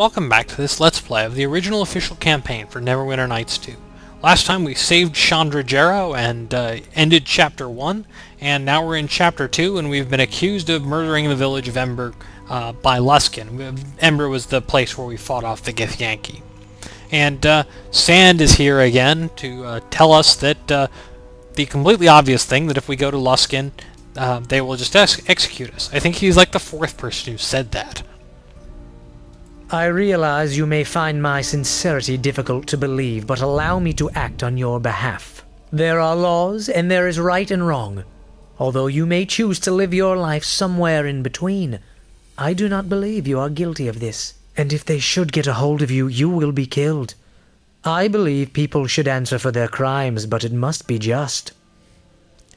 Welcome back to this Let's Play of the original official campaign for Neverwinter Nights 2. Last time we saved Chandra Jarrow and ended Chapter 1, and now we're in Chapter 2, and we've been accused of murdering the village of Ember by Luskin. Ember was the place where we fought off the Githyanki. And Sand is here again to tell us that the completely obvious thing, that if we go to Luskin, they will just execute us. I think he's like the fourth person who said that. I realize you may find my sincerity difficult to believe, but allow me to act on your behalf. There are laws, and there is right and wrong. Although you may choose to live your life somewhere in between, I do not believe you are guilty of this. And if they should get a hold of you, you will be killed. I believe people should answer for their crimes, but it must be just.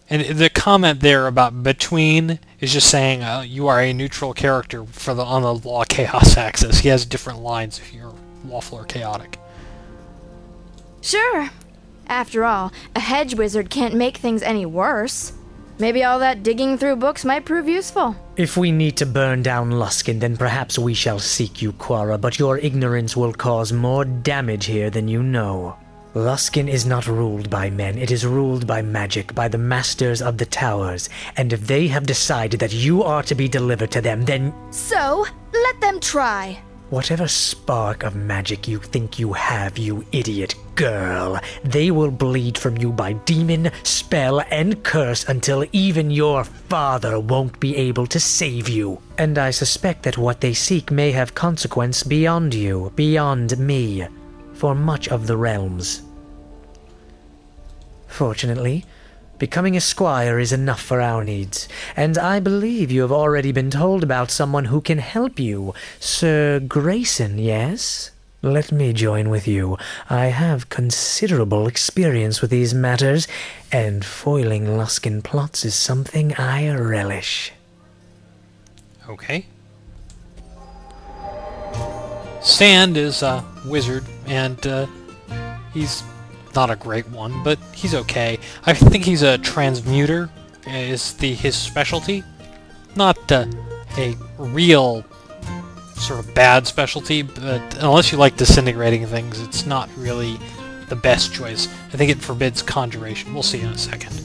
And the comment there about between is just saying you are a neutral character for on the law chaos axis. He has different lines if you're lawful or chaotic. Sure. After all, a hedge wizard can't make things any worse. Maybe all that digging through books might prove useful. If we need to burn down Luskin, then perhaps we shall seek you, Quara, but your ignorance will cause more damage here than you know. Luskin is not ruled by men, it is ruled by magic, by the masters of the towers, and if they have decided that you are to be delivered to them, then... So, let them try. Whatever spark of magic you think you have, you idiot girl, they will bleed from you by demon, spell, and curse until even your father won't be able to save you. And I suspect that what they seek may have consequence beyond you, beyond me, for much of the realms. Fortunately, becoming a squire is enough for our needs, and I believe you have already been told about someone who can help you. Sir Grayson, yes? Let me join with you. I have considerable experience with these matters, and foiling Luskin plots is something I relish. Okay. Sand is a wizard, and he's not a great one, but he's okay. I think he's a transmuter, is his specialty. Not a real sort of bad specialty, but unless you like disintegrating things, it's not really the best choice. I think it forbids conjuration. We'll see in a second.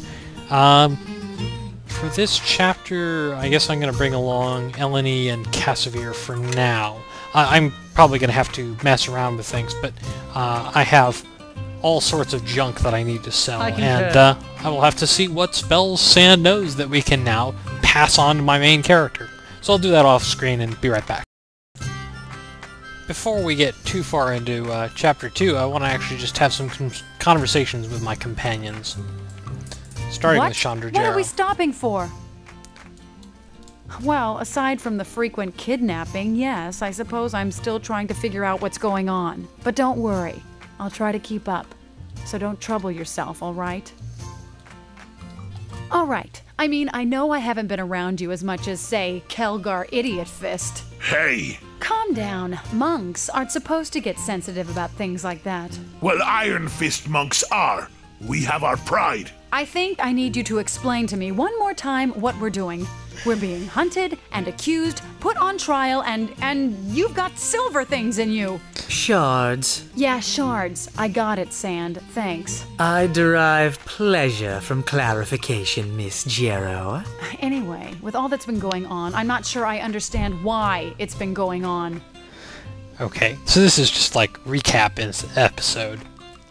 For this chapter, I guess I'm going to bring along Eleni and Cassavir for now. I'm probably going to have to mess around with things, but I have all sorts of junk that I need to sell, and I will have to see what spells Sand knows that we can now pass on to my main character. So I'll do that off screen and be right back. Before we get too far into Chapter 2, I want to actually just have some conversations with my companions. Starting with Chandra Jarrow. What are we stopping for? Well, aside from the frequent kidnapping, yes, I suppose I'm still trying to figure out what's going on. But don't worry, I'll try to keep up. So don't trouble yourself, all right? All right. I mean, I know I haven't been around you as much as, say, Kelgar Idiot Fist. Hey! Calm down. Monks aren't supposed to get sensitive about things like that. Well, Iron Fist monks are. We have our pride. I think I need you to explain to me one more time what we're doing. We're being hunted and accused, put on trial, and you've got silver things in you. Shards. Yeah, shards. I got it, Sand. Thanks. I derive pleasure from clarification, Miss Jarrow. Anyway, with all that's been going on, I'm not sure I understand why it's been going on. Okay, so this is just like recap in this episode.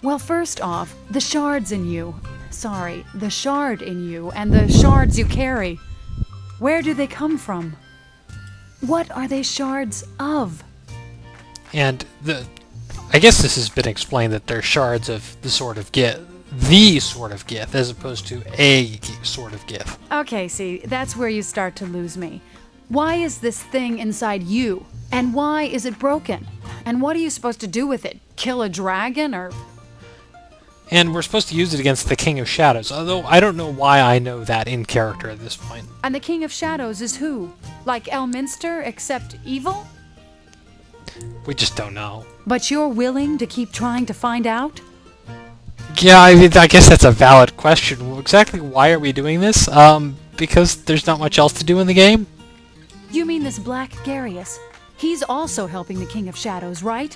Well, first off, the shards in you. Sorry, the shard in you and the shards you carry. Where do they come from? What are they shards of? And I guess this has been explained that they're shards of the Sword of Gith, as opposed to a Sword of Gith. Okay, see, that's where you start to lose me. Why is this thing inside you? And why is it broken? And what are you supposed to do with it? Kill a dragon, or...? And we're supposed to use it against the King of Shadows, although I don't know why I know that in character at this point. And the King of Shadows is who? Like Elminster, except evil? We just don't know. But you're willing to keep trying to find out? Yeah, I mean, I guess that's a valid question. Well, exactly why are we doing this? Because there's not much else to do in the game? You mean this Black Garius? He's also helping the King of Shadows, right?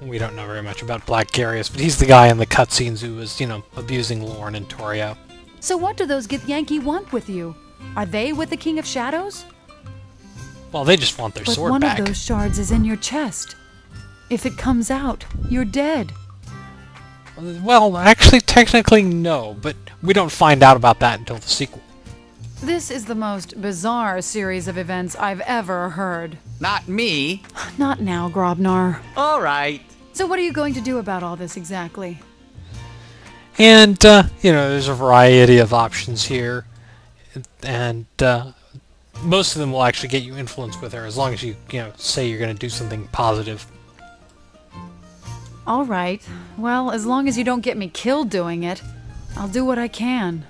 We don't know very much about Black Garius, but he's the guy in the cutscenes who was, abusing Lorne and Torio. So what do those Githyanki want with you? Are they with the King of Shadows? Well, they just want their sword back. But one of those shards is in your chest. If it comes out, you're dead. Well, actually, technically no, but we don't find out about that until the sequel. This is the most bizarre series of events I've ever heard. Not me. Not now, Grobnar. All right. So what are you going to do about all this exactly? And, there's a variety of options here, and most of them will actually get you influence with her, as long as you, say you're going to do something positive. All right. Well, as long as you don't get me killed doing it, I'll do what I can.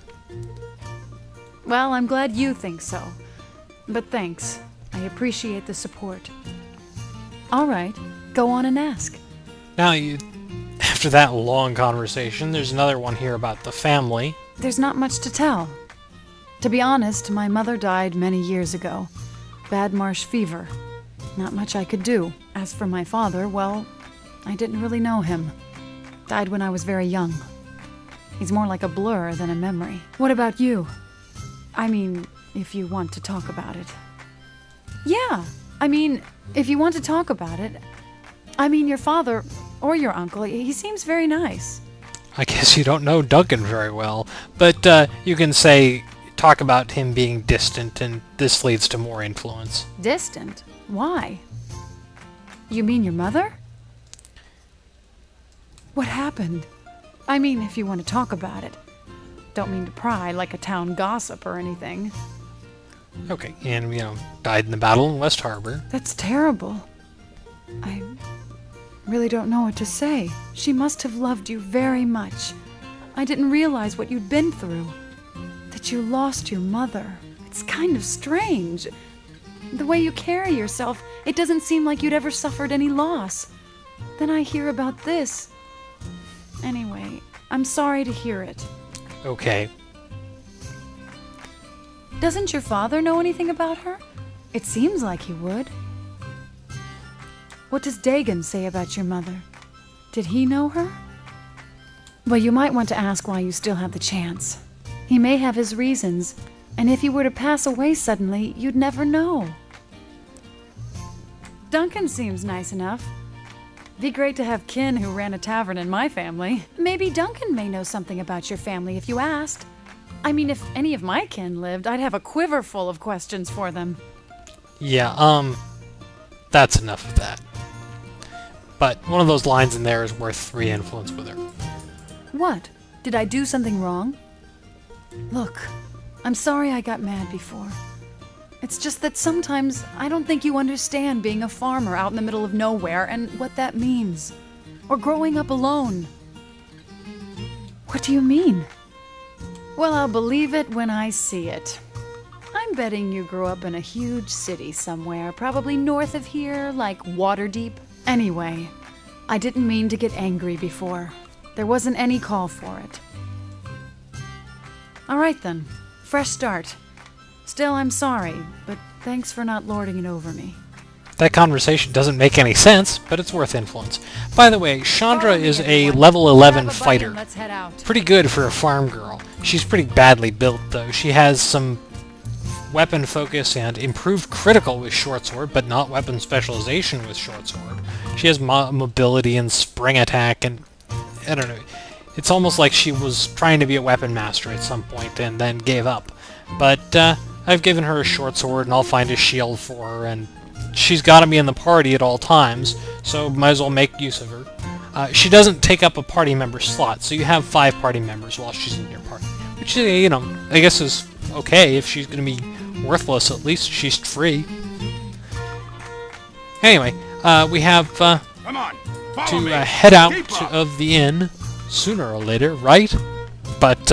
Well, I'm glad you think so. But thanks. I appreciate the support. All right. Go on and ask. Now, after that long conversation, there's another one here about the family. There's not much to tell. To be honest, my mother died many years ago. Bad marsh fever. Not much I could do. As for my father, well, I didn't really know him. Died when I was very young. He's more like a blur than a memory. What about you? I mean, if you want to talk about it. Yeah, if you want to talk about it. Your father, or your uncle, he seems very nice. I guess you don't know Duncan very well, but you can talk about him being distant, and this leads to more influence. Distant? Why? You mean your mother? What happened? If you want to talk about it. Don't mean to pry like a town gossip or anything. Okay, and, died in the battle in West Harbor. That's terrible. I really don't know what to say. She must have loved you very much. I didn't realize what you'd been through. That you lost your mother. It's kind of strange. The way you carry yourself, it doesn't seem like you'd ever suffered any loss. Then I hear about this. Anyway, I'm sorry to hear it. Okay. Doesn't your father know anything about her? It seems like he would. What does Dagon say about your mother? Did he know her? Well, you might want to ask why you still have the chance. He may have his reasons, and if he were to pass away suddenly, you'd never know. Duncan seems nice enough. Be great to have kin who ran a tavern in my family. Maybe Duncan may know something about your family if you asked. If any of my kin lived, I'd have a quiver full of questions for them. Yeah, that's enough of that. But one of those lines in there is worth 3 influence with her. What? Did I do something wrong? Look, I'm sorry I got mad before. It's just that sometimes I don't think you understand being a farmer out in the middle of nowhere and what that means. Or growing up alone. What do you mean? Well, I'll believe it when I see it. I'm betting you grew up in a huge city somewhere, probably north of here, like Waterdeep. Anyway, I didn't mean to get angry before. There wasn't any call for it. All right then, fresh start. Still, I'm sorry, but thanks for not lording it over me. That conversation doesn't make any sense, but it's worth influence. By the way, Chandra is a level 11 fighter. Let's head out. Pretty good for a farm girl. She's pretty badly built, though. She has some weapon focus and improved critical with short sword, but not weapon specialization with short sword. She has mobility and spring attack, and I don't know. It's almost like she was trying to be a weapon master at some point and then gave up. But I've given her a short sword, and I'll find a shield for her, and she's got to be in the party at all times, so might as well make use of her. She doesn't take up a party member slot, so you have 5 party members while she's in your party. Which, I guess is okay. If she's going to be worthless, at least she's free. Anyway, we have Come on, follow me. to head out Keep up. of the inn sooner or later, right? But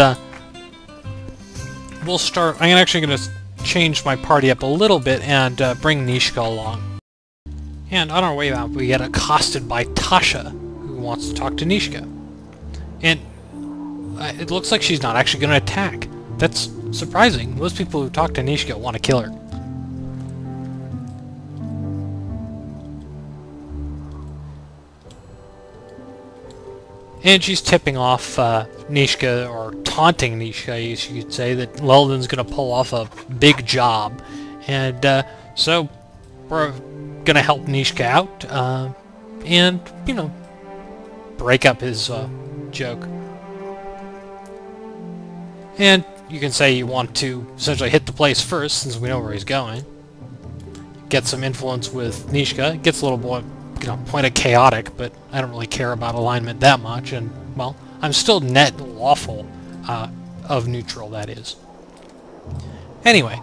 we'll start. I'm actually going to change my party up a little bit and bring Nishka along. And on our way out, we get accosted by Tasha, who wants to talk to Nishka. And it looks like she's not actually going to attack. That's surprising. Most people who talk to Nishka want to kill her. and she's tipping off Nishka, or taunting Nishka, you could say, that Leldon's going to pull off a big job. And so we're going to help Nishka out and, you know, break up his joke. And you can say you want to essentially hit the place first, since we know where he's going. Get some influence with Nishka. It gets a little more, you know, point of chaotic, but I don't really care about alignment that much, and, well, I'm still net lawful of neutral, that is. Anyway,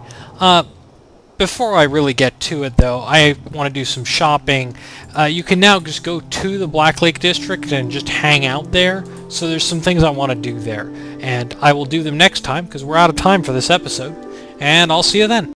before I really get to it, though, I want to do some shopping. You can now just go to the Black Lake District and just hang out there, so there's some things I want to do there. And I will do them next time, because we're out of time for this episode, and I'll see you then.